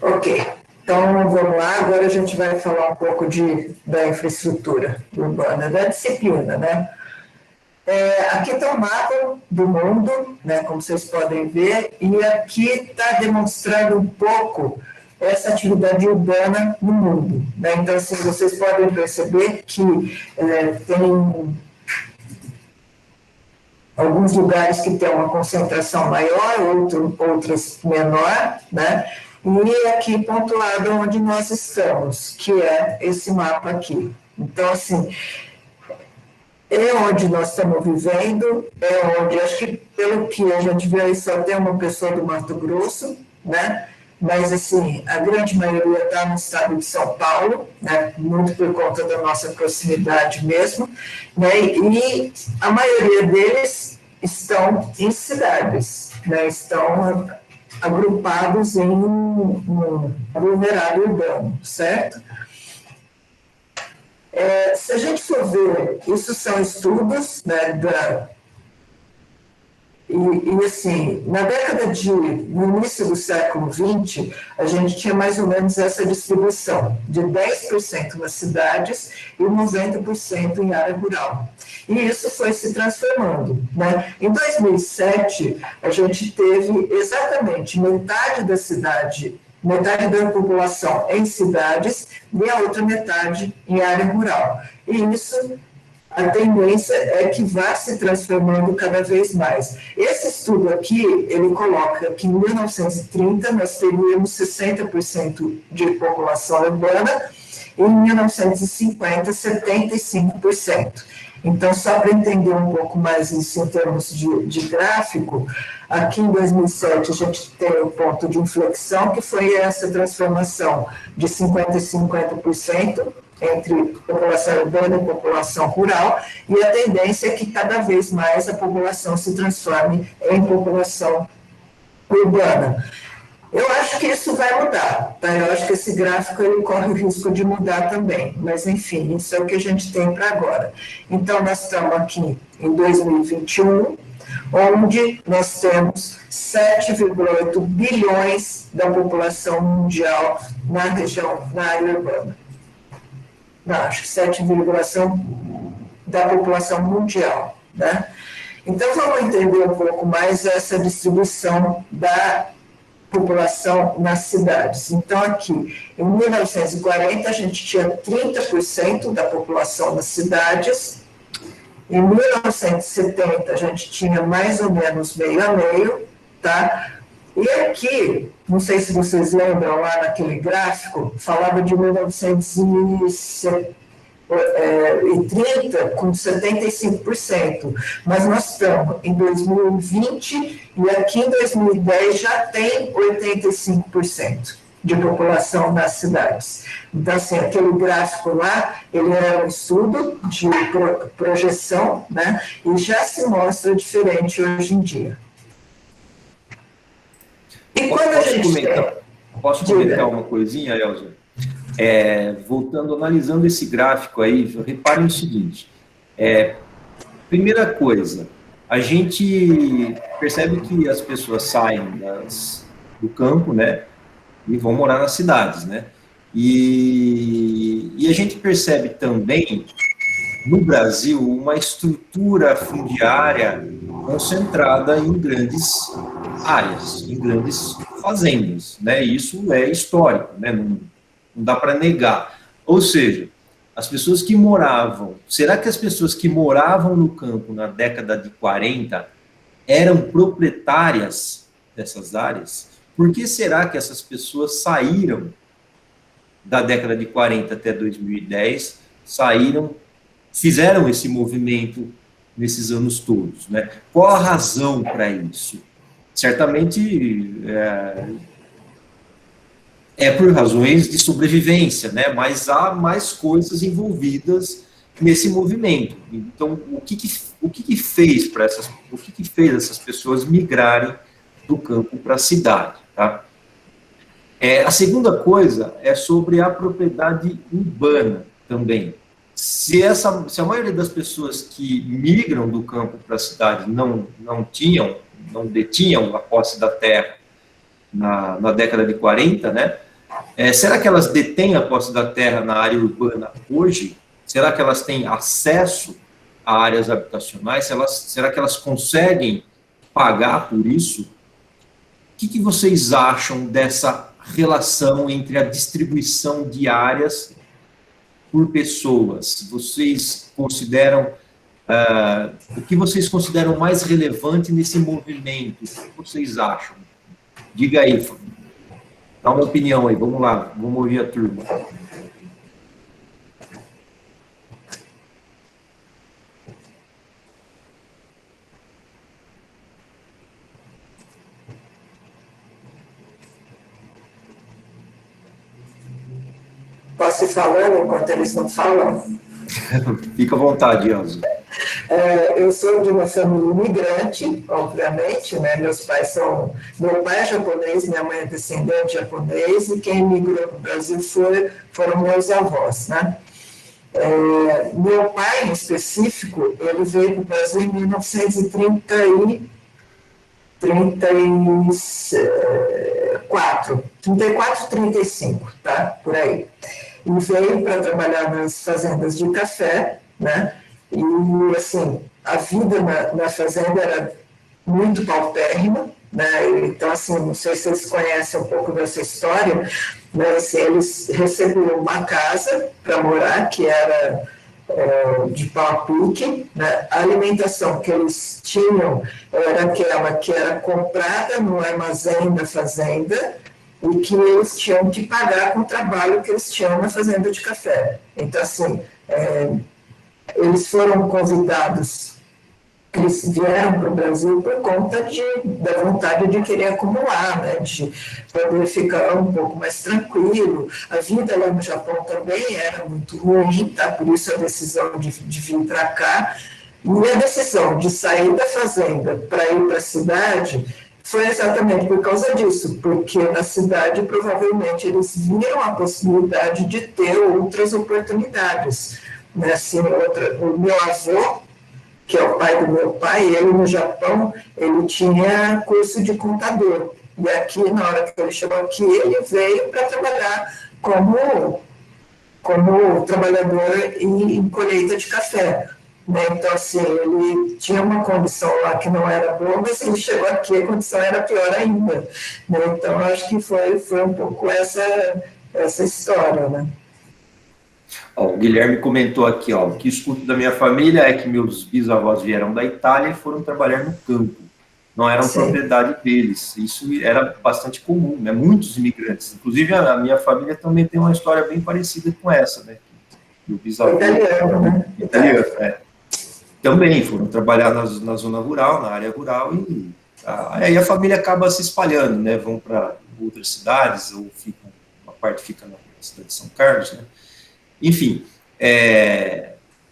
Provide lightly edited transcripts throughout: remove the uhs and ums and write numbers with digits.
Ok, então vamos lá, agora a gente vai falar um pouco da infraestrutura urbana, da disciplina, né? Aqui está o mapa do mundo, né, como vocês podem ver, e aqui está demonstrando um pouco essa atividade urbana no mundo, né? Então, assim, vocês podem perceber que tem alguns lugares que tem uma concentração maior, outros menor, né? E aqui pontuado onde nós estamos, que é esse mapa aqui. Então, assim, é onde nós estamos vivendo, é onde, acho que pelo que a gente vê aí, só tem uma pessoa do Mato Grosso, né? Mas, assim, a grande maioria está no estado de São Paulo, né? Muito por conta da nossa proximidade mesmo, né? E a maioria deles estão em cidades, né? Estão agrupados em um aglomerado urbano, certo? Se a gente for ver, isso são estudos, né, assim, no início do século XX, a gente tinha mais ou menos essa distribuição, de 10% nas cidades e 90% em área rural. E isso foi se transformando, né? Em 2007, a gente teve exatamente metade da população em cidades e a outra metade em área rural. E isso, a tendência é que vá se transformando cada vez mais. Esse estudo aqui, ele coloca que em 1930 nós teríamos 60% de população urbana e em 1950, 75%. Então, só para entender um pouco mais isso em termos de gráfico, aqui em 2007 a gente tem o ponto de inflexão, que foi essa transformação de 50% e 50% entre população urbana e população rural, e a tendência é que cada vez mais a população se transforme em população urbana. Eu acho que isso vai mudar, tá? Eu acho que esse gráfico ele corre o risco de mudar também, mas enfim, isso é o que a gente tem para agora. Então, nós estamos aqui em 2021, onde nós temos 7,8 bilhões da população mundial na região, na área urbana. Não, acho que 7,1 da população mundial, né? Então, vamos entender um pouco mais essa distribuição da população nas cidades. Então, aqui, em 1940, a gente tinha 30% da população nas cidades. Em 1970, a gente tinha mais ou menos meio a meio, tá? E aqui, não sei se vocês lembram, lá naquele gráfico, falava de 1970, e 30 com 75%, mas nós estamos em 2020 e aqui em 2010 já tem 85% de população nas cidades. Então, assim, aquele gráfico lá, ele é um estudo de projeção, né, e já se mostra diferente hoje em dia. E quando a gente Posso comentar uma coisinha, Elza? Voltando, analisando esse gráfico aí, reparem o seguinte, primeira coisa, a gente percebe que as pessoas saem do campo, né, e vão morar nas cidades, né, e a gente percebe também, no Brasil, uma estrutura fundiária concentrada em grandes áreas, em grandes fazendas, né, isso é histórico, né, não dá para negar. Ou seja, as pessoas que moravam... Será que as pessoas que moravam no campo na década de 40 eram proprietárias dessas áreas? Por que será que essas pessoas saíram da década de 40 até 2010, fizeram esse movimento nesses anos todos, né? Qual a razão para isso? Certamente... por razões de sobrevivência, né? Mas há mais coisas envolvidas nesse movimento. Então, o que fez essas pessoas migrarem do campo para a cidade, tá? A segunda coisa é sobre a propriedade urbana também. Se a maioria das pessoas que migram do campo para a cidade não detinham a posse da terra na década de 40, né? será que elas detêm a posse da terra na área urbana hoje? Será que elas têm acesso a áreas habitacionais? Será que elas conseguem pagar por isso? O que vocês acham dessa relação entre a distribuição de áreas por pessoas? Vocês consideram, o que vocês consideram mais relevante nesse movimento? O que vocês acham? Diga aí, dá uma opinião aí, vamos lá, vamos ouvir a turma. Posso ir falando enquanto eles não falam? Fica à vontade, Elza. Eu sou de uma família imigrante, obviamente, né? Meu pai é japonês, minha mãe é descendente japonês, e quem migrou para o Brasil foram meus avós, né? Meu pai, em específico, ele veio para o Brasil em 1934, 35, tá? Por aí. E veio para trabalhar nas fazendas de café, né? E, assim, a vida na fazenda era muito paupérrima, né? Então, assim, não sei se vocês conhecem um pouco dessa história, mas assim, eles recebiam uma casa para morar, que era de pau a pique, né? A alimentação que eles tinham era aquela que era comprada no armazém da fazenda e que eles tinham que pagar com o trabalho que eles tinham na fazenda de café. Então, assim, eles foram convidados, eles vieram para o Brasil por conta da vontade de querer acumular, né, de poder ficar um pouco mais tranquilo. A vida lá no Japão também era muito ruim, tá? Por isso a decisão de vir para cá. E a decisão de sair da fazenda para ir para a cidade foi exatamente por causa disso, porque na cidade provavelmente eles viram a possibilidade de ter outras oportunidades. Né? Assim, o meu avô, que é o pai do meu pai, ele no Japão, ele tinha curso de contador. E aqui, na hora que ele chegou aqui, ele veio para trabalhar como trabalhador em colheita de café. Né? Então, assim, ele tinha uma condição lá que não era boa, mas ele chegou aqui, a condição era pior ainda. Né? Então, acho que foi um pouco essa história, né? O Guilherme comentou aqui, o que escuto da minha família é que meus bisavós vieram da Itália e foram trabalhar no campo. Não eram propriedade deles. Isso era bastante comum, né? Muitos imigrantes. Inclusive, a minha família também tem uma história bem parecida com essa, né? O bisavô italiano, né? Também foram trabalhar na zona rural, na área rural, e aí a família acaba se espalhando, né? Vão para outras cidades, ou uma parte fica na cidade de São Carlos, né? Enfim,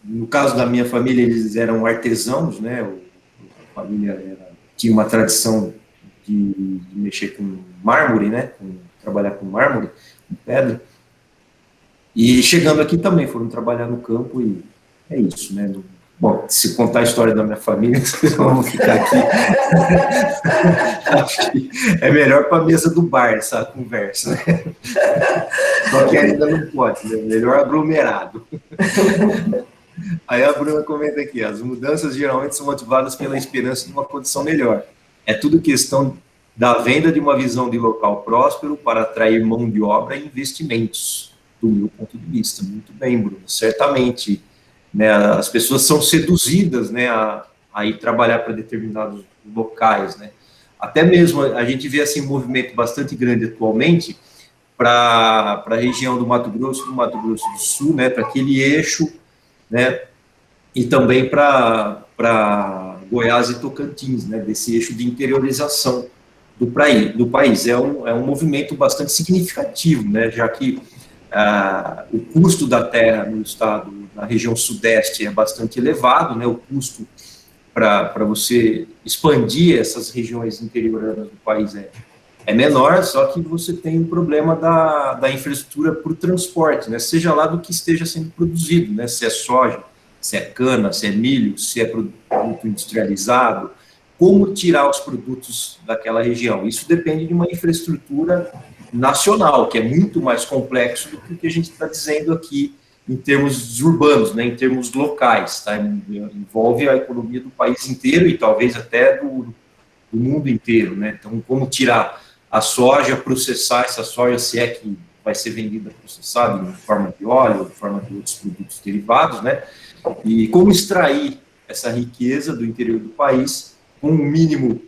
no caso da minha família, eles eram artesãos, né? A família tinha uma tradição de mexer com mármore, né? Trabalhar com mármore, com pedra. E chegando aqui também foram trabalhar no campo e é isso, né? Bom, se contar a história da minha família, vocês vão ficar aqui. Acho que é melhor para a mesa do bar essa conversa, né? Só que ainda não pode, né? Melhor aglomerado. Aí a Bruna comenta aqui, as mudanças geralmente são motivadas pela esperança de uma condição melhor. É tudo questão da venda de uma visão de local próspero para atrair mão de obra e investimentos, do meu ponto de vista. Muito bem, Bruno, certamente. Né, as pessoas são seduzidas, né, a ir trabalhar para determinados locais, né. Até mesmo a gente vê assim um movimento bastante grande atualmente para a região do Mato Grosso do Sul, né, para aquele eixo, né, e também para Goiás e Tocantins, né, desse eixo de interiorização do país. É um movimento bastante significativo, né, já que o custo da terra no estado, na região sudeste, é bastante elevado, né? O custo para você expandir essas regiões interioranas do país é menor, só que você tem o problema da infraestrutura para o transporte, né? Seja lá do que esteja sendo produzido, né? Se é soja, se é cana, se é milho, se é produto industrializado, como tirar os produtos daquela região. Isso depende de uma infraestrutura nacional, que é muito mais complexo do que o que a gente está dizendo aqui em termos urbanos, né, em termos locais, tá? Envolve a economia do país inteiro e talvez até do mundo inteiro, né? Então, como tirar a soja, processar essa soja, se é que vai ser vendida processada em forma de óleo, em forma de outros produtos derivados, né? E como extrair essa riqueza do interior do país com um mínimo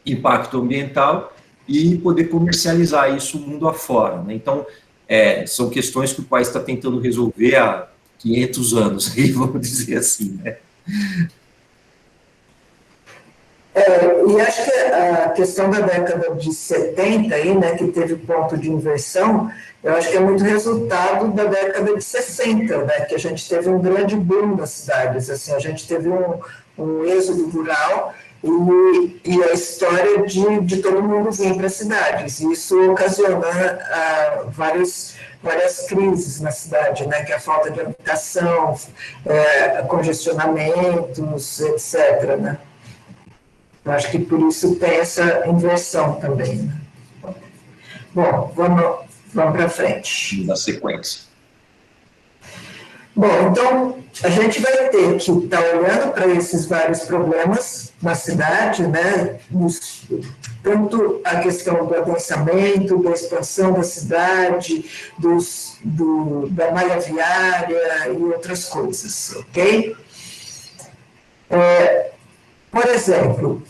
impacto ambiental e poder comercializar isso mundo afora, né? Então, são questões que o país está tentando resolver há 500 anos, vamos dizer assim, né? E acho que a questão da década de 70, aí, né, que teve ponto de inversão, eu acho que é muito resultado da década de 60, né, que a gente teve um grande boom nas cidades, assim, a gente teve um êxodo rural e a história de todo mundo vir para as cidades, e isso ocasiona várias crises na cidade, né, que é a falta de habitação, congestionamentos, etc., né. Eu acho que por isso tem essa inversão também, né? Bom, vamos para frente. Da sequência. Bom, então, a gente vai ter que estar olhando para esses vários problemas na cidade, né? Tanto a questão do adensamento, da expansão da cidade, da malha viária e outras coisas, ok? Por exemplo,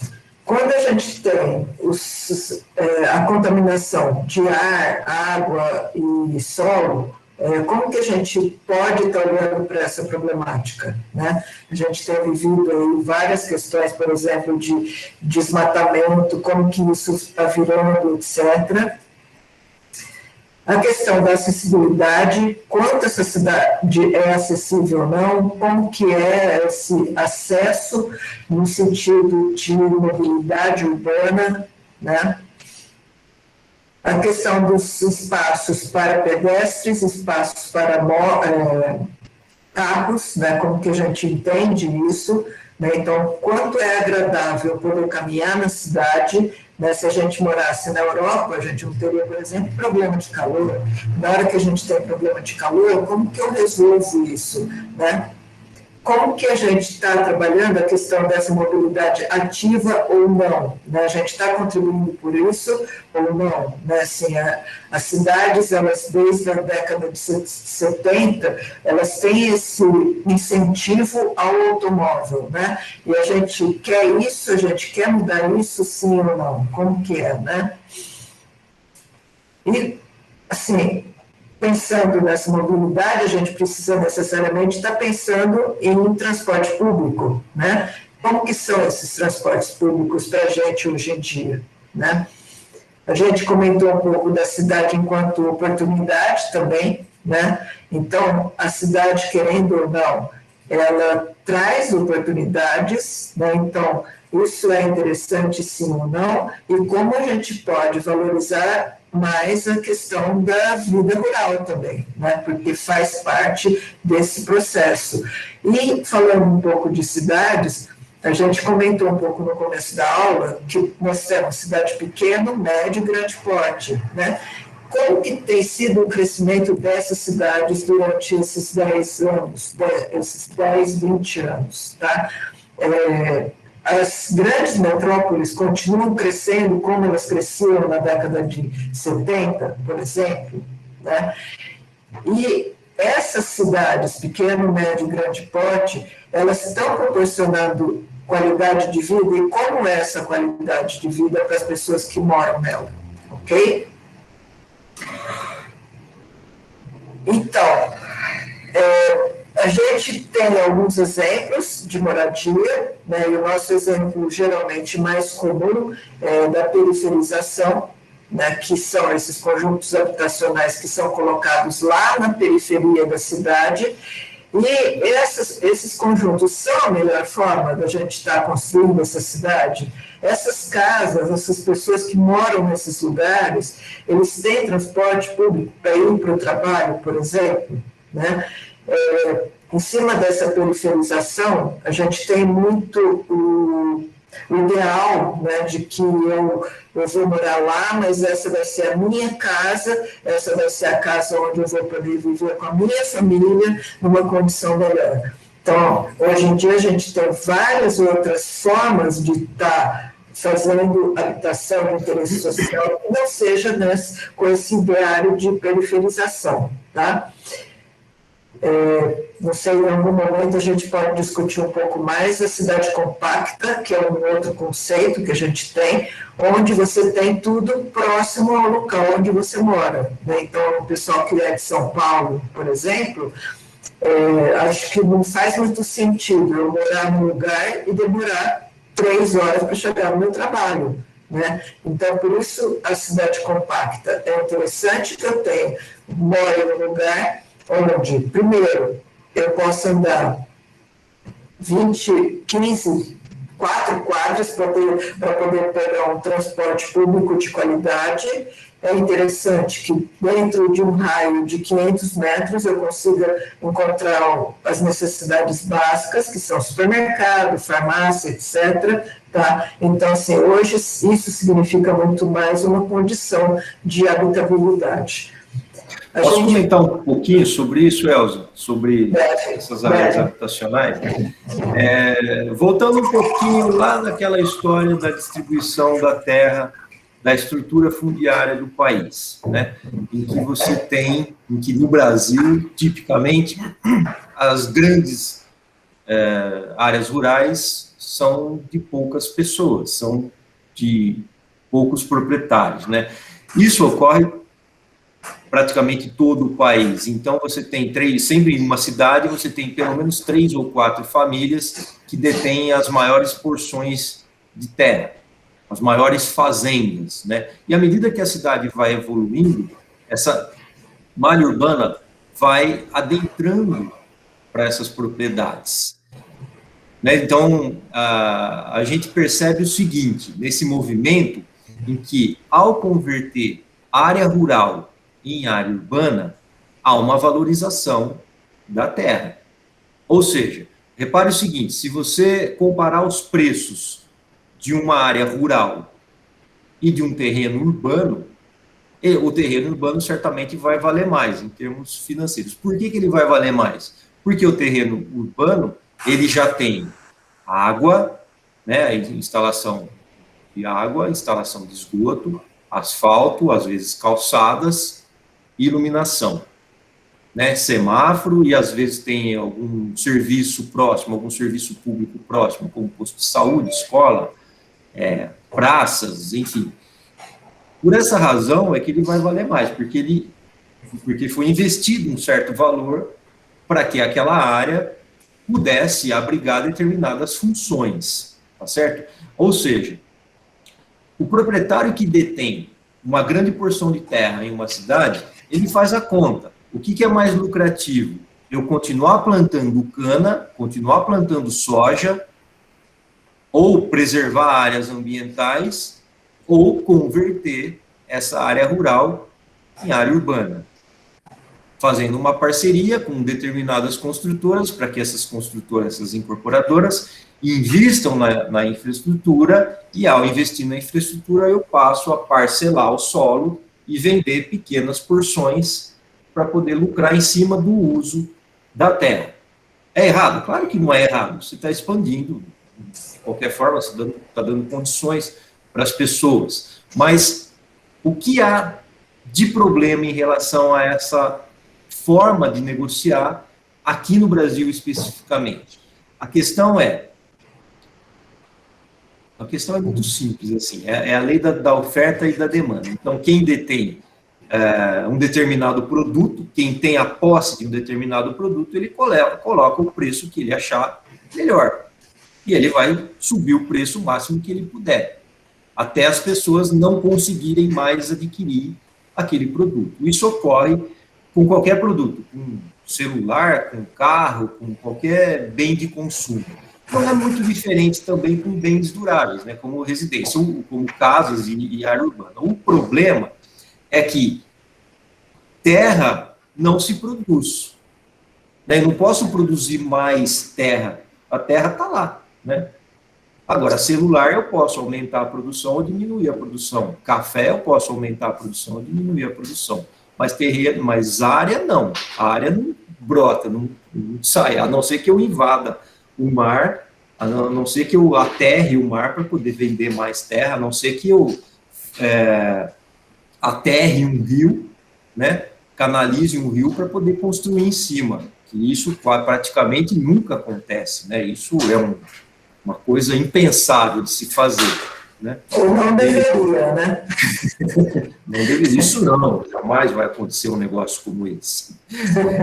quando a gente tem a contaminação de ar, água e solo, como que a gente pode estar olhando para essa problemática, né? A gente tem vivido aí várias questões, por exemplo, de desmatamento, como que isso está virando, etc. A questão da acessibilidade, quanto essa cidade é acessível ou não, como que é esse acesso no sentido de mobilidade urbana, né? A questão dos espaços para pedestres, espaços para carros, né? Como que a gente entende isso, né? Então, quanto é agradável poder caminhar na cidade, né? Se a gente morasse na Europa, a gente não teria, por exemplo, problema de calor. Na hora que a gente tem problema de calor, como que eu resolvo isso, né? Como que a gente está trabalhando a questão dessa mobilidade ativa ou não, né? A gente está contribuindo por isso ou não, né? Assim, as cidades, elas desde a década de 70, elas têm esse incentivo ao automóvel, né? E a gente quer isso, a gente quer mudar isso, sim ou não? Como que é, né? E, assim, pensando nessa mobilidade, a gente precisa necessariamente estar pensando em transporte público, né? Como que são esses transportes públicos para a gente hoje em dia, né? A gente comentou um pouco da cidade enquanto oportunidade também, né? Então, a cidade, querendo ou não, ela traz oportunidades, né? Então, isso é interessante sim ou não, e como a gente pode valorizar mais a questão da vida rural também, né? Porque faz parte desse processo. E falando um pouco de cidades, a gente comentou um pouco no começo da aula que nós temos cidade pequena, médio e grande porte, né? Como que tem sido o crescimento dessas cidades durante esses 10 anos, esses 10, 20 anos, tá? As grandes metrópoles continuam crescendo como elas cresciam na década de 70, por exemplo, né? E essas cidades, pequeno, médio e grande porte, elas estão proporcionando qualidade de vida, e como é essa qualidade de vida para as pessoas que moram nela, ok? Então, a gente tem alguns exemplos de moradia, né, e o nosso exemplo geralmente mais comum é da periferização, né, que são esses conjuntos habitacionais que são colocados lá na periferia da cidade, e esses conjuntos são a melhor forma da gente estar construindo essa cidade. Essas casas, essas pessoas que moram nesses lugares, eles têm transporte público para ir para o trabalho, por exemplo, né? Em cima dessa periferização, a gente tem muito o ideal, né, de que eu vou morar lá, mas essa vai ser a minha casa, essa vai ser a casa onde eu vou poder viver com a minha família numa condição melhor. Então, hoje em dia, a gente tem várias outras formas de estar fazendo habitação de interesse social que não seja com esse ideário de periferização, tá? Não sei, em algum momento a gente pode discutir um pouco mais a cidade compacta, que é um outro conceito que a gente tem, onde você tem tudo próximo ao local onde você mora, né? Então, o pessoal que é de São Paulo, por exemplo, acho que não faz muito sentido eu morar num lugar e demorar 3 horas para chegar no meu trabalho, né? Então, por isso, a cidade compacta é interessante que eu moro num lugar onde, primeiro, eu posso andar 20, 15, 4 quadras para poder pegar um transporte público de qualidade. É interessante que dentro de um raio de 500 metros eu consiga encontrar as necessidades básicas, que são supermercado, farmácia, etc. Tá? Então, assim, hoje isso significa muito mais uma condição de habitabilidade. Posso comentar um pouquinho sobre isso, Elza? Sobre essas áreas habitacionais? Voltando um pouquinho lá naquela história da distribuição da terra, da estrutura fundiária do país, né? Em que no Brasil, tipicamente, as grandes áreas rurais são de poucas pessoas, são de poucos proprietários, né? Isso ocorre praticamente todo o país. Então, você tem sempre em uma cidade, você tem pelo menos 3 ou 4 famílias que detêm as maiores porções de terra, as maiores fazendas, né? E à medida que a cidade vai evoluindo, essa malha urbana vai adentrando para essas propriedades, né? Então, a gente percebe o seguinte, nesse movimento, em que, ao converter área rural em área urbana, há uma valorização da terra. Ou seja, repare o seguinte, se você comparar os preços de uma área rural e de um terreno urbano, o terreno urbano certamente vai valer mais em termos financeiros. Por que ele vai valer mais? Porque o terreno urbano, ele já tem água, né, instalação de água, instalação de esgoto, asfalto, às vezes calçadas, iluminação, né, semáforo, e às vezes tem algum serviço próximo, algum serviço público próximo, como posto de saúde, escola, praças, enfim. Por essa razão é que ele vai valer mais, porque foi investido um certo valor para que aquela área pudesse abrigar determinadas funções, tá certo? Ou seja, o proprietário que detém uma grande porção de terra em uma cidade, ele faz a conta. O que é mais lucrativo? Eu continuar plantando cana, continuar plantando soja, ou preservar áreas ambientais, ou converter essa área rural em área urbana, fazendo uma parceria com determinadas construtoras, para que essas construtoras, essas incorporadoras, investam na infraestrutura, e ao investir na infraestrutura, eu passo a parcelar o solo e vender pequenas porções para poder lucrar em cima do uso da terra. É errado? Claro que não é errado, você está expandindo, de qualquer forma, você está dando condições para as pessoas. Mas o que há de problema em relação a essa forma de negociar aqui no Brasil especificamente? A questão é muito simples, assim, é a lei da oferta e da demanda. Então, quem detém um determinado produto, quem tem a posse de um determinado produto, ele coloca o preço que ele achar melhor. E ele vai subir o preço máximo que ele puder, até as pessoas não conseguirem mais adquirir aquele produto. Isso ocorre com qualquer produto, com celular, com carro, com qualquer bem de consumo. Não é muito diferente também com bens duráveis, né, como residência, como casas e área urbana. O problema é que terra não se produz. Eu não posso produzir mais terra. A terra está lá, né? Agora, celular eu posso aumentar a produção ou diminuir a produção. Café eu posso aumentar a produção ou diminuir a produção. Mas terreno, mas área não. A área não brota, não sai, a não ser que eu invada o mar, a não ser que eu aterre o mar para poder vender mais terra, a não ser que eu aterre um rio, né? Canalize um rio para poder construir em cima. Que isso praticamente nunca acontece, né? Isso é uma coisa impensável de se fazer, né? Ou não deveria, né? Não deveria, isso não, jamais vai acontecer um negócio como esse.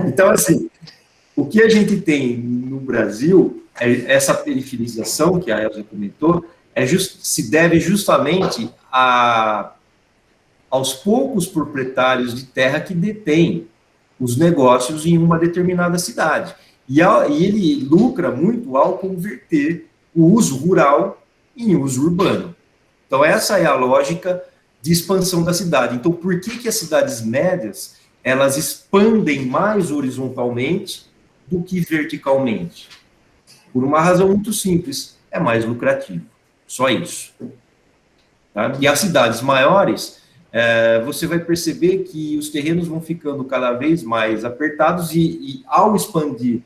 Então, assim, o que a gente tem no Brasil, essa periferização que a Elza comentou, se deve justamente aos poucos proprietários de terra que detêm os negócios em uma determinada cidade. E ele lucra muito ao converter o uso rural em uso urbano. Então, essa é a lógica de expansão da cidade. Então, por que as cidades médias, elas expandem mais horizontalmente do que verticalmente? Por uma razão muito simples, é mais lucrativo. Só isso. Tá? E as cidades maiores, você vai perceber que os terrenos vão ficando cada vez mais apertados e ao expandir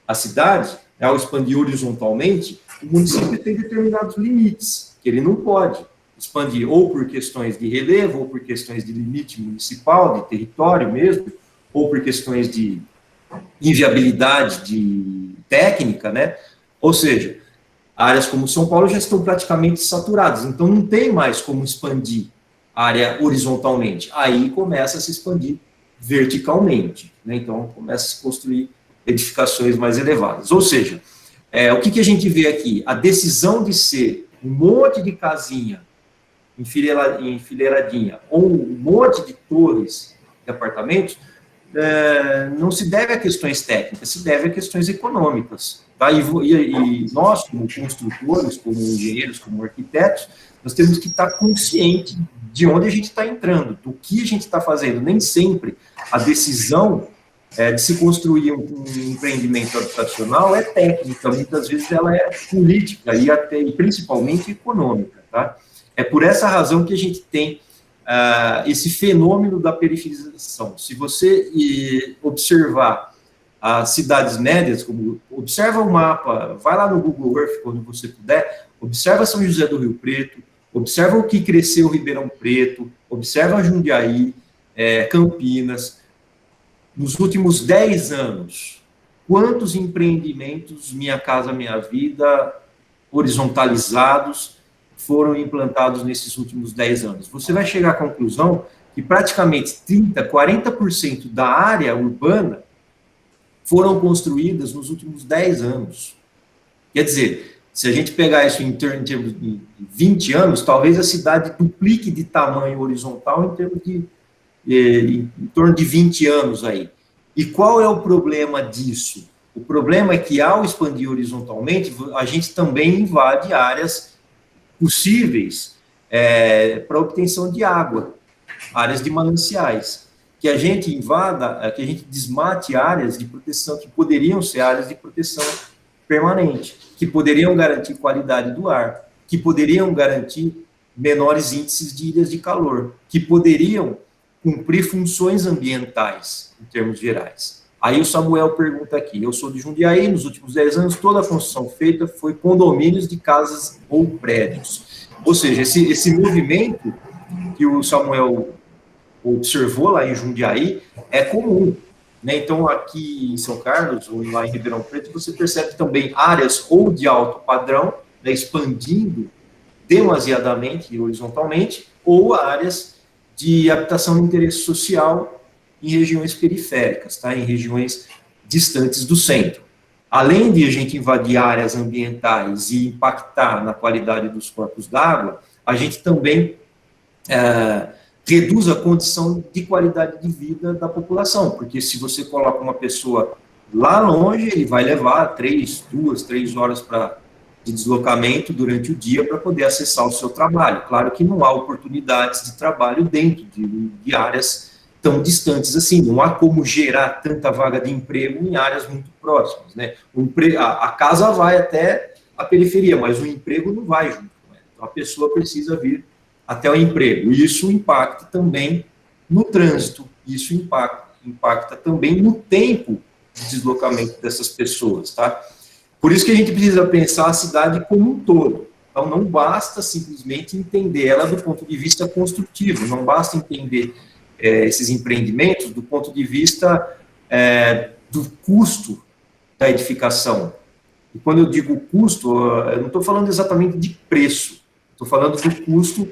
a cidade, ao expandir horizontalmente, o município tem determinados limites, que ele não pode expandir, ou por questões de relevo, ou por questões de limite municipal, de território mesmo, ou por questões de inviabilidade de técnica, né? Ou seja, áreas como São Paulo já estão praticamente saturadas, então não tem mais como expandir a área horizontalmente. Aí começa a se expandir verticalmente, né? Então começa a se construir edificações mais elevadas. Ou seja, o que a gente vê aqui? A decisão de ser um monte de casinha enfileiradinha ou um monte de torres de apartamentos não se deve a questões técnicas, se deve a questões econômicas. Tá? E nós, como construtores, como engenheiros, como arquitetos, nós temos que estar conscientes de onde a gente está entrando, do que a gente está fazendo. Nem sempre a decisão de se construir um empreendimento habitacional é técnica, muitas vezes ela é política e principalmente econômica. Tá? É por essa razão que a gente tem esse fenômeno da periferização. Se você observar as cidades médias, observa o mapa, vai lá no Google Earth quando você puder, observa São José do Rio Preto, observa o que cresceu Ribeirão Preto, observa Jundiaí, Campinas. Nos últimos 10 anos, quantos empreendimentos Minha Casa Minha Vida horizontalizados foram implantados nesses últimos 10 anos? Você vai chegar à conclusão que praticamente 30%, 40% da área urbana foram construídas nos últimos 10 anos. Quer dizer, se a gente pegar isso em termos de 20 anos, talvez a cidade duplique de tamanho horizontal em torno de 20 anos aí. E qual é o problema disso? O problema é que, ao expandir horizontalmente, a gente também invade áreas possíveis para obtenção de água, áreas de mananciais, que a gente invada, que a gente desmate áreas de proteção, que poderiam ser áreas de proteção permanente, que poderiam garantir qualidade do ar, que poderiam garantir menores índices de ilhas de calor, que poderiam cumprir funções ambientais, em termos gerais. Aí o Samuel pergunta aqui, eu sou de Jundiaí, nos últimos 10 anos, toda a construção feita foi condomínios de casas ou prédios. Ou seja, esse movimento que o Samuel observou lá em Jundiaí é comum, né? Então, aqui em São Carlos, ou lá em Ribeirão Preto, você percebe também áreas ou de alto padrão, né, expandindo demasiadamente e horizontalmente, ou áreas de habitação de interesse social em regiões periféricas, tá? Em regiões distantes do centro. Além de a gente invadir áreas ambientais e impactar na qualidade dos corpos d'água, a gente também reduz a condição de qualidade de vida da população, porque se você coloca uma pessoa lá longe, ele vai levar 2, 3 horas de deslocamento durante o dia para poder acessar o seu trabalho. Claro que não há oportunidades de trabalho dentro de áreas tão distantes assim, não há como gerar tanta vaga de emprego em áreas muito próximas, né? A casa vai até a periferia, mas o emprego não vai junto com ela. Então, a pessoa precisa vir até o emprego. E isso impacta também no trânsito, isso impacta também no tempo de deslocamento dessas pessoas, tá? Por isso que a gente precisa pensar a cidade como um todo. Então, não basta simplesmente entender ela do ponto de vista construtivo, não basta entender esses empreendimentos do ponto de vista do custo da edificação. E quando eu digo custo, eu não estou falando exatamente de preço, estou falando do custo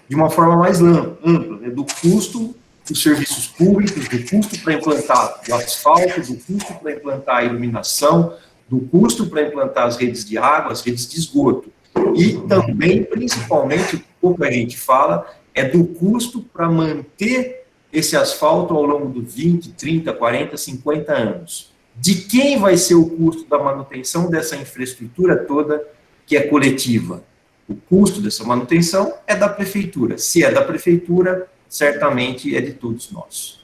de uma forma mais ampla, né? Do custo dos serviços públicos, do custo para implantar o asfalto, do custo para implantar a iluminação, do custo para implantar as redes de água, as redes de esgoto. E também, principalmente, o que pouca gente fala, é do custo para manter esse asfalto ao longo dos 20, 30, 40, 50 anos. De quem vai ser o custo da manutenção dessa infraestrutura toda que é coletiva? O custo dessa manutenção é da prefeitura. Se é da prefeitura, certamente é de todos nós.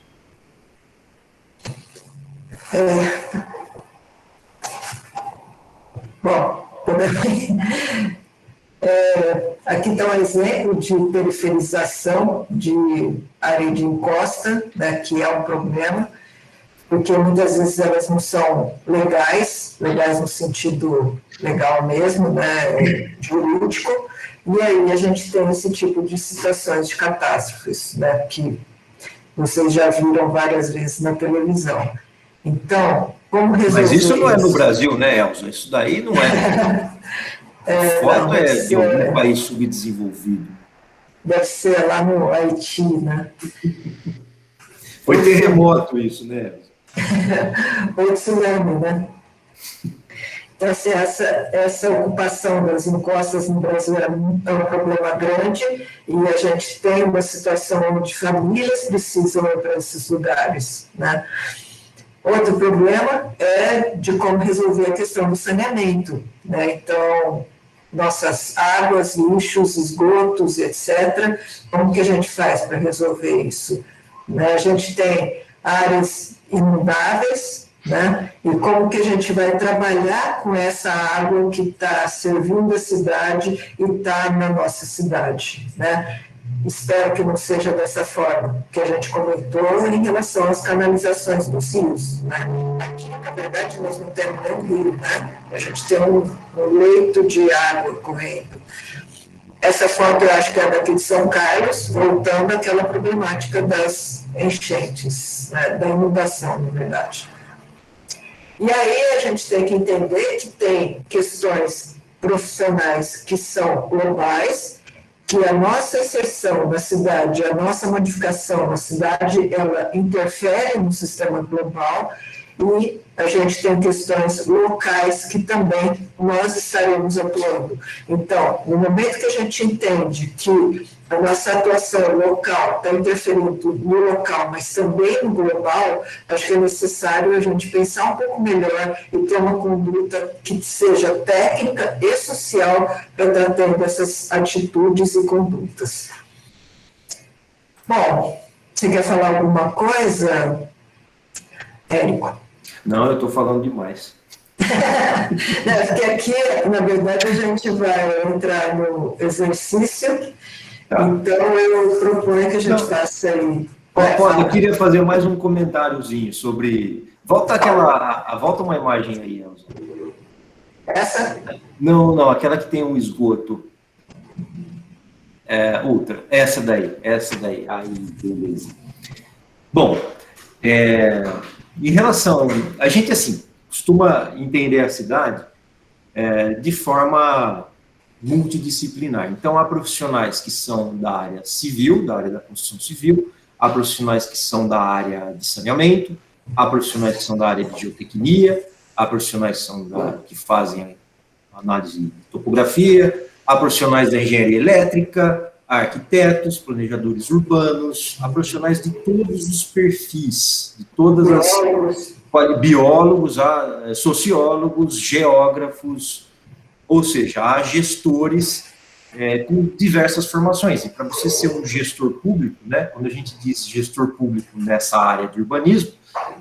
Bom, aqui está um exemplo de periferização de área de encosta, né, que é um problema, porque muitas vezes elas não são legais no sentido legal mesmo, né, jurídico, e aí a gente tem esse tipo de situações de catástrofes, né, que vocês já viram várias vezes na televisão. Então, como resolver isso? Mas isso não é no Brasil, né, Elza? Isso daí não é. A foto é de algum país subdesenvolvido. Deve ser lá no Haiti, né? Foi terremoto isso, né? Ou tsunami, né? Então, assim, essa ocupação das encostas no Brasil é um problema grande e a gente tem uma situação onde famílias precisam ir para esses lugares, né? Outro problema é de como resolver a questão do saneamento, né? Então, nossas águas, lixos, esgotos, etc., como que a gente faz para resolver isso? Né? A gente tem áreas inundáveis, né? E como que a gente vai trabalhar com essa água que está servindo a cidade e está na nossa cidade, né? Espero que não seja dessa forma que a gente comentou em relação às canalizações dos rios, né? Aqui, na verdade, nós não temos nem rio, né? A gente tem um leito de água correndo. Essa foto eu acho que é daqui de São Carlos, voltando àquela problemática das enchentes, né? Da inundação, na verdade. E aí a gente tem que entender que tem questões profissionais que são globais, que a nossa inserção na cidade, a nossa modificação na cidade, ela interfere no sistema global e a gente tem questões locais que também nós estaremos atuando. Então, no momento que a gente entende que a nossa atuação local está interferindo no local, mas também no global, acho que é necessário a gente pensar um pouco melhor e ter uma conduta que seja técnica e social para estar tendo essas atitudes e condutas. Bom, você quer falar alguma coisa, Érico? Não, eu estou falando demais. Porque aqui, na verdade, a gente vai entrar no exercício, tá. Então eu proponho que a gente faça aí. Eu queria fazer mais um comentáriozinho sobre... Volta uma imagem aí, Elza. Essa? Não, aquela que tem um esgoto. Outra, essa daí. Aí, beleza. Bom, em relação... A gente, assim, costuma entender a cidade de forma multidisciplinar. Então, há profissionais que são da área civil, da área da construção civil, há profissionais que são da área de saneamento, há profissionais que são da área de geotecnia, há profissionais que fazem análise de topografia, há profissionais da engenharia elétrica, há arquitetos, planejadores urbanos, há profissionais de todos os perfis, de todas as... biólogos, sociólogos, geógrafos, ou seja, há gestores com diversas formações. E para você ser um gestor público, né, quando a gente diz gestor público nessa área de urbanismo,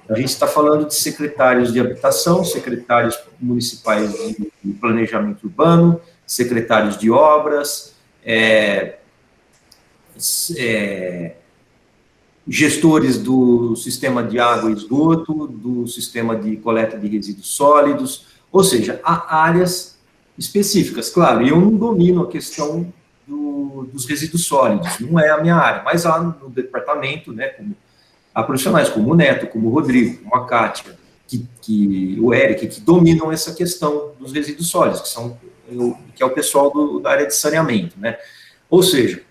a gente está falando de secretários de habitação, secretários municipais de planejamento urbano, secretários de obras, gestores do sistema de água e esgoto, do sistema de coleta de resíduos sólidos, ou seja, há áreas específicas. Claro, eu não domino a questão dos resíduos sólidos, não é a minha área, mas há no departamento, né, há profissionais como o Neto, como o Rodrigo, como a Kátia, o Eric, que dominam essa questão dos resíduos sólidos, que é o pessoal da área de saneamento, né? Ou seja,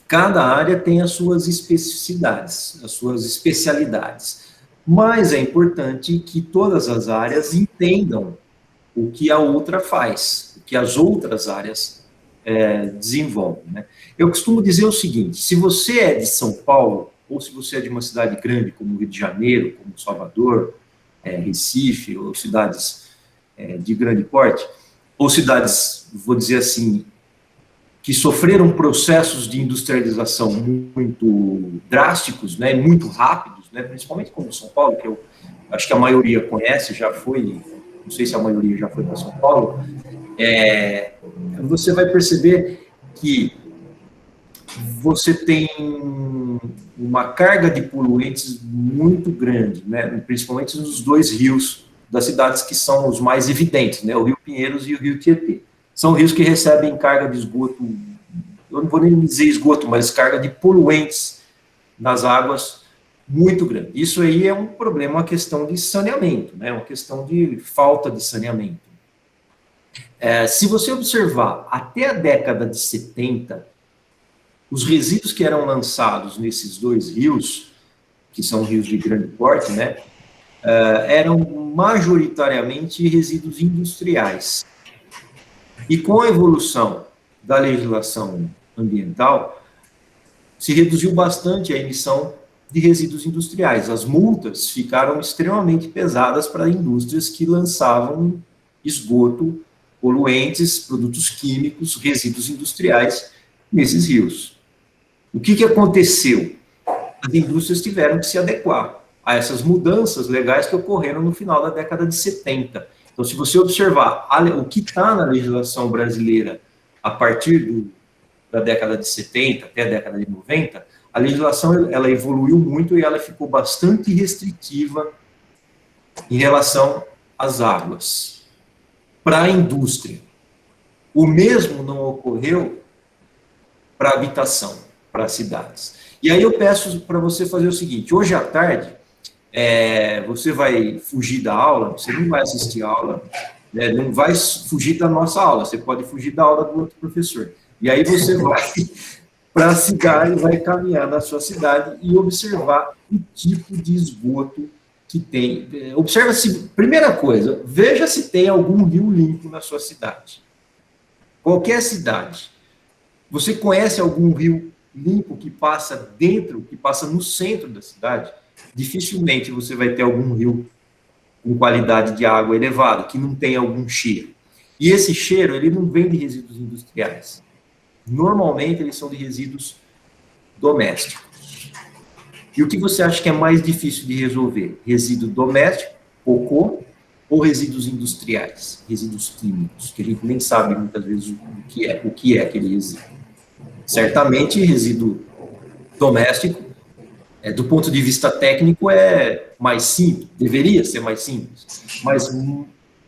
cada área tem as suas especificidades, as suas especialidades, mas é importante que todas as áreas entendam o que a outra faz, o que as outras áreas desenvolvem, né? Eu costumo dizer o seguinte: se você é de São Paulo, ou se você é de uma cidade grande como Rio de Janeiro, como Salvador, Recife, ou cidades de grande porte, ou cidades, vou dizer assim, que sofreram processos de industrialização muito drásticos, né, muito rápidos, né, principalmente como São Paulo, que eu acho que a maioria conhece, já foi, não sei se a maioria já foi para São Paulo, você vai perceber que você tem uma carga de poluentes muito grande, né, principalmente nos dois rios das cidades que são os mais evidentes, né, o Rio Pinheiros e o Rio Tietê. São rios que recebem carga de esgoto, eu não vou nem dizer esgoto, mas carga de poluentes nas águas muito grande. Isso aí é um problema, uma questão de saneamento, né, uma questão de falta de saneamento. Se você observar, até a década de 70, os resíduos que eram lançados nesses dois rios, que são rios de grande porte, né, eram majoritariamente resíduos industriais. E com a evolução da legislação ambiental, se reduziu bastante a emissão de resíduos industriais. As multas ficaram extremamente pesadas para indústrias que lançavam esgoto, poluentes, produtos químicos, resíduos industriais nesses rios. O que aconteceu? As indústrias tiveram que se adequar a essas mudanças legais que ocorreram no final da década de 70. Então, se você observar o que está na legislação brasileira a partir da década de 70 até a década de 90, a legislação ela evoluiu muito e ela ficou bastante restritiva em relação às águas para a indústria. O mesmo não ocorreu para a habitação, para as cidades. E aí eu peço para você fazer o seguinte: hoje à tarde, você vai fugir da aula, você não vai assistir a aula, né, não vai fugir da nossa aula, você pode fugir da aula do outro professor. E aí você vai para a cidade, vai caminhar na sua cidade e observar o tipo de esgoto que tem. Observa se, primeira coisa, veja se tem algum rio limpo na sua cidade. Qualquer cidade. Você conhece algum rio limpo que passa dentro, que passa no centro da cidade? Dificilmente você vai ter algum rio com qualidade de água elevada, que não tem algum cheiro. E esse cheiro, ele não vem de resíduos industriais. Normalmente, eles são de resíduos domésticos. E o que você acha que é mais difícil de resolver? Resíduo doméstico, cocô, ou resíduos industriais, resíduos químicos, que a gente nem sabe muitas vezes o que é aquele resíduo. Certamente, resíduo doméstico, do ponto de vista técnico, é mais simples, deveria ser mais simples, mas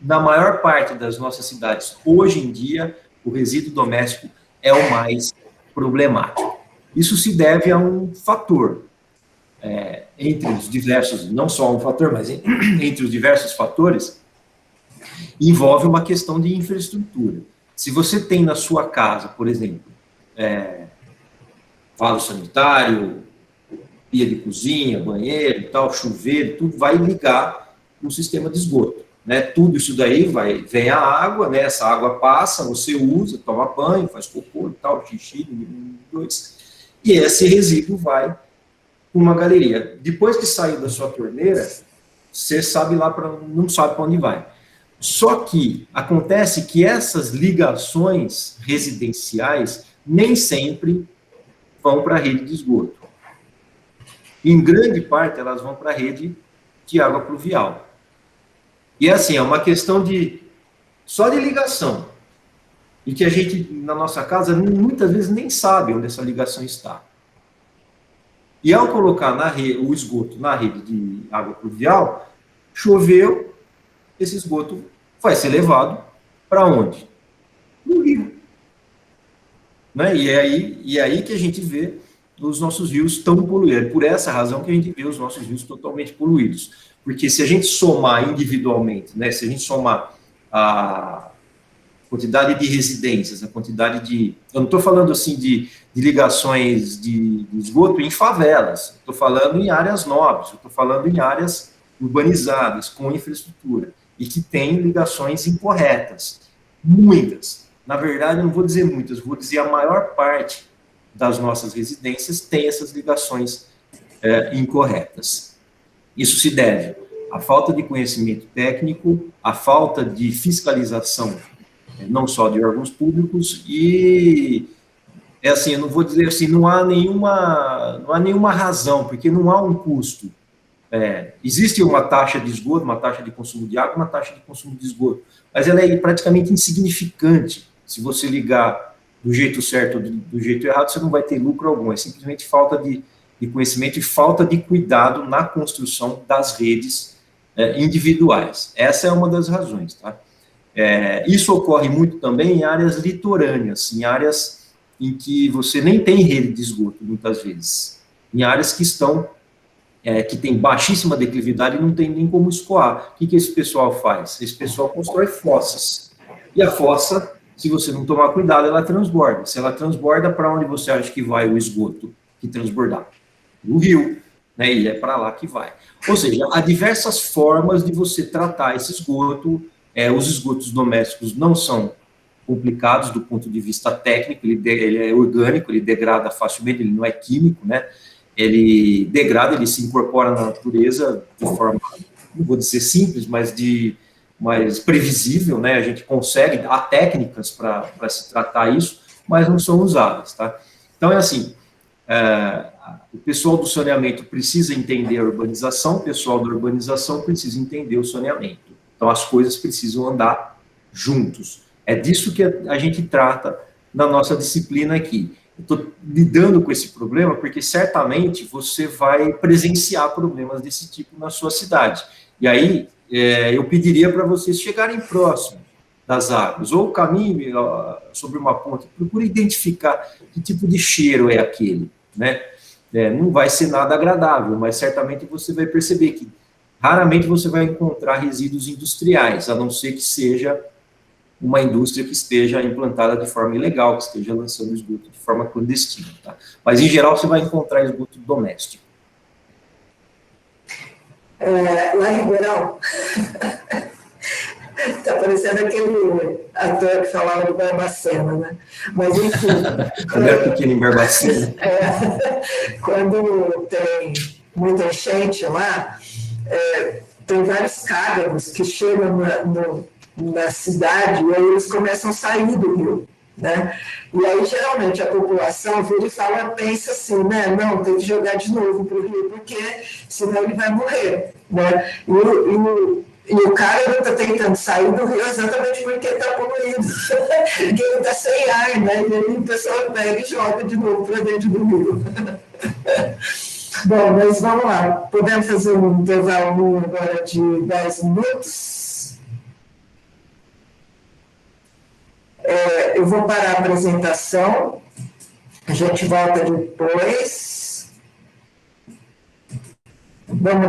na maior parte das nossas cidades, hoje em dia, o resíduo doméstico é o mais problemático. Isso se deve a um fator, entre os diversos, não só um fator, mas entre os diversos fatores, envolve uma questão de infraestrutura. Se você tem na sua casa, por exemplo, vaso sanitário, pia de cozinha, banheiro e tal, chuveiro, tudo vai ligar no sistema de esgoto, né? Tudo isso daí vem a água, né? Essa água passa, você usa, toma banho, faz cocô e tal, xixi, e esse resíduo vai para uma galeria. Depois que saiu da sua torneira, você sabe não sabe para onde vai. Só que acontece que essas ligações residenciais nem sempre vão para a rede de esgoto. Em grande parte, elas vão para a rede de água pluvial. E assim, é uma questão só de ligação. E que a gente, na nossa casa, muitas vezes nem sabe onde essa ligação está. E ao colocar o esgoto na rede de água pluvial, choveu, esse esgoto vai ser levado para onde? No rio. Né? E é aí que a gente vê os nossos rios tão poluídos. É por essa razão que a gente vê os nossos rios totalmente poluídos. Porque se a gente somar individualmente, né, se a gente somar a quantidade de residências, a quantidade de... Eu não estou falando assim de ligações de esgoto em favelas, estou falando em áreas nobres, estou falando em áreas urbanizadas, com infraestrutura, e que têm ligações incorretas. Muitas. Na verdade, eu não vou dizer muitas, vou dizer a maior parte das nossas residências tem essas ligações incorretas. Isso se deve à falta de conhecimento técnico, à falta de fiscalização, não só de órgãos públicos, e assim, eu não vou dizer assim, não há nenhuma razão, porque não há um custo. Existe uma taxa de esgoto, uma taxa de consumo de água, uma taxa de consumo de esgoto, mas ela é praticamente insignificante. Se você ligar do jeito certo ou do jeito errado, você não vai ter lucro algum, é simplesmente falta de conhecimento e falta de cuidado na construção das redes individuais. Essa é uma das razões, tá? Isso ocorre muito também em áreas litorâneas, em áreas em que você nem tem rede de esgoto, muitas vezes, em áreas que estão, que tem baixíssima declividade e não tem nem como escoar. O que esse pessoal faz? Esse pessoal constrói fossas, e a fossa, se você não tomar cuidado, ela transborda. Se ela transborda, para onde você acha que vai o esgoto que transbordar? No rio, né? E é para lá que vai. Ou seja, há diversas formas de você tratar esse esgoto. Os esgotos domésticos não são complicados do ponto de vista técnico, ele é orgânico, ele degrada facilmente, ele não é químico, né? Ele degrada, ele se incorpora na natureza de forma, não vou dizer simples, mas mais previsível, né? A gente consegue, há técnicas para se tratar isso, mas não são usadas, tá? Então, é assim, o pessoal do saneamento precisa entender a urbanização, o pessoal da urbanização precisa entender o saneamento. Então, as coisas precisam andar juntos. É disso que a gente trata na nossa disciplina aqui. Estou lidando com esse problema porque, certamente, você vai presenciar problemas desse tipo na sua cidade. E aí, eu pediria para vocês chegarem próximo das águas, ou caminhe sobre uma ponte, procure identificar que tipo de cheiro é aquele, né? Não vai ser nada agradável, mas certamente você vai perceber que raramente você vai encontrar resíduos industriais, a não ser que seja uma indústria que esteja implantada de forma ilegal, que esteja lançando esgoto de forma clandestina, tá? Mas, em geral, você vai encontrar esgoto doméstico. Lá em Ribeirão, está parecendo aquele ator que falava de Barbacena, né? Mas, enfim... Quando era pequeno em Barbacena. Quando tem muita enchente lá, tem vários cágados que chegam na cidade e aí eles começam a sair do rio, né? E aí, geralmente, a população vira e pensa assim, né? Não, tem que jogar de novo para o rio, porque senão ele vai morrer, né? E o cara está tentando sair do rio exatamente porque ele está poluído, porque ele está sem ar, né? E aí a pessoa pega e joga de novo para dentro do rio. Bom, mas vamos lá. Podemos fazer um intervalo agora de 10 minutos? Eu vou parar a apresentação, a gente volta depois. Vamos